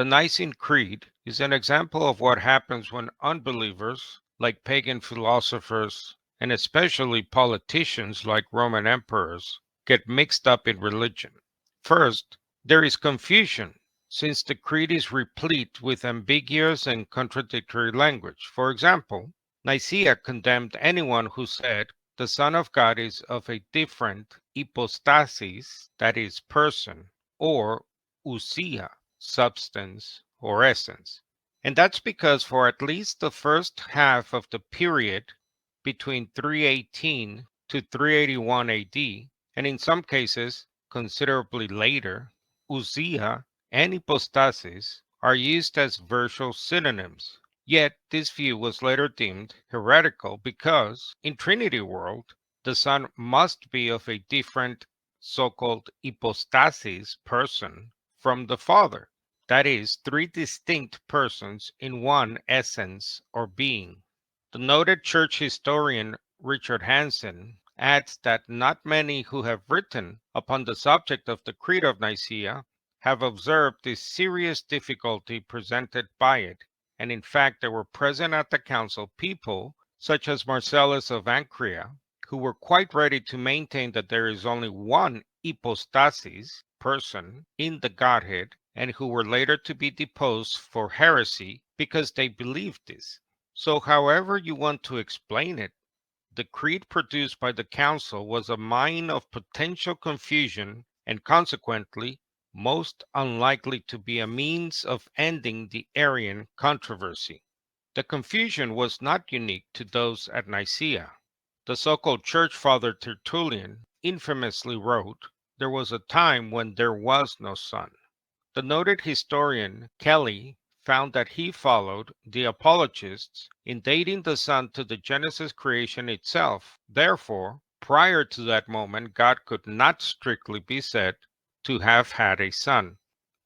The Nicene Creed is an example of what happens when unbelievers, like pagan philosophers, and especially politicians like Roman emperors, get mixed up in religion. First, there is confusion, since the creed is replete with ambiguous and contradictory language. For example, Nicaea condemned anyone who said the Son of God is of a different hypostasis, that is, person, or ousia, substance, or essence. And that's because for at least the first half of the period between 318 to 381 AD, and in some cases considerably later, ousia and hypostasis are used as virtual synonyms. Yet this view was later deemed heretical because, in Trinity world, the Son must be of a different so-called hypostasis person from the Father. That is, three distinct persons in one essence or being. The noted church historian Richard Hansen adds that not many who have written upon the subject of the Creed of Nicaea have observed the serious difficulty presented by it, and in fact there were present at the council people such as Marcellus of Ancrea, who were quite ready to maintain that there is only one hypostasis, person, in the Godhead, and who were later to be deposed for heresy because they believed this. So however you want to explain it, the creed produced by the council was a mine of potential confusion and consequently most unlikely to be a means of ending the Arian controversy. The confusion was not unique to those at Nicaea. The so-called church father Tertullian infamously wrote, "There was a time when there was no sun." The noted historian Kelly found that he followed the apologists in dating the sun to the Genesis creation itself. Therefore, prior to that moment, God could not strictly be said to have had a son.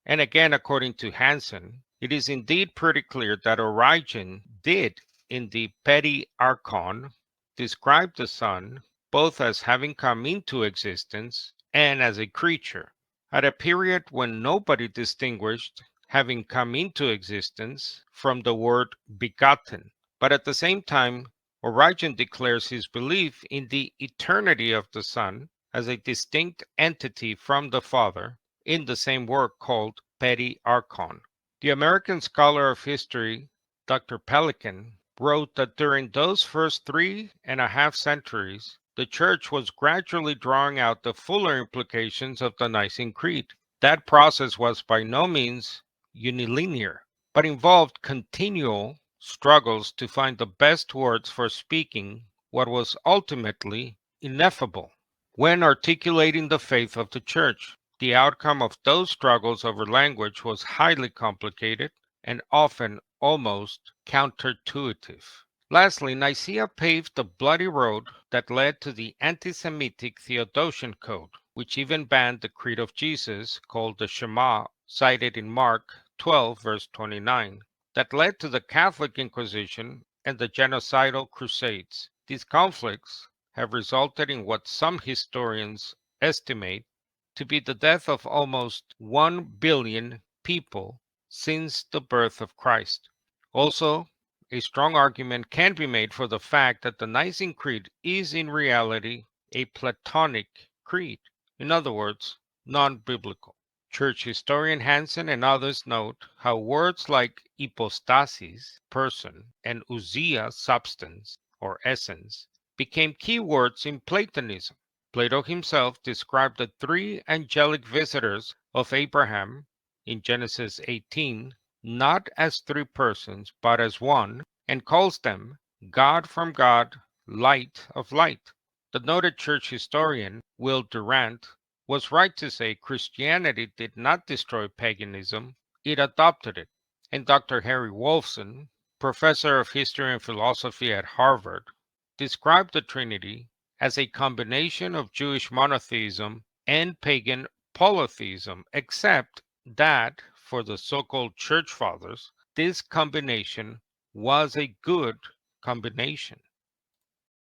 And again, according to Hansen, it is indeed pretty clear that Origen did, in the Petty Archon, describe the sun both as having come into existence and as a creature, at a period when nobody distinguished having come into existence from the word begotten. But at the same time, Origen declares his belief in the eternity of the Son as a distinct entity from the Father in the same work called Petty Archon. The American scholar of history, Dr. Pelican, wrote that during those first 3.5 centuries, the Church was gradually drawing out the fuller implications of the Nicene Creed. That process was by no means unilinear, but involved continual struggles to find the best words for speaking what was ultimately ineffable. When articulating the faith of the Church, the outcome of those struggles over language was highly complicated and often almost counterintuitive. Lastly, Nicaea paved the bloody road that led to the anti-Semitic Theodosian Code, which even banned the Creed of Jesus, called the Shema, cited in Mark 12, verse 29, that led to the Catholic Inquisition and the genocidal Crusades. These conflicts have resulted in what some historians estimate to be the death of almost 1 billion people since the birth of Christ. Also, a strong argument can be made for the fact that the Nicene Creed is in reality a Platonic creed, in other words, non-biblical. Church historian Hansen and others note how words like hypostasis, person, and ousia, substance or essence, became key words in Platonism. Plato himself described the three angelic visitors of Abraham in Genesis 18 not as three persons, but as one, and calls them God from God, light of light. The noted church historian Will Durant was right to say Christianity did not destroy paganism, it adopted it. And Dr. Harry Wolfson, professor of history and philosophy at Harvard, described the Trinity as a combination of Jewish monotheism and pagan polytheism, except that for the so-called church fathers, this combination was a good combination.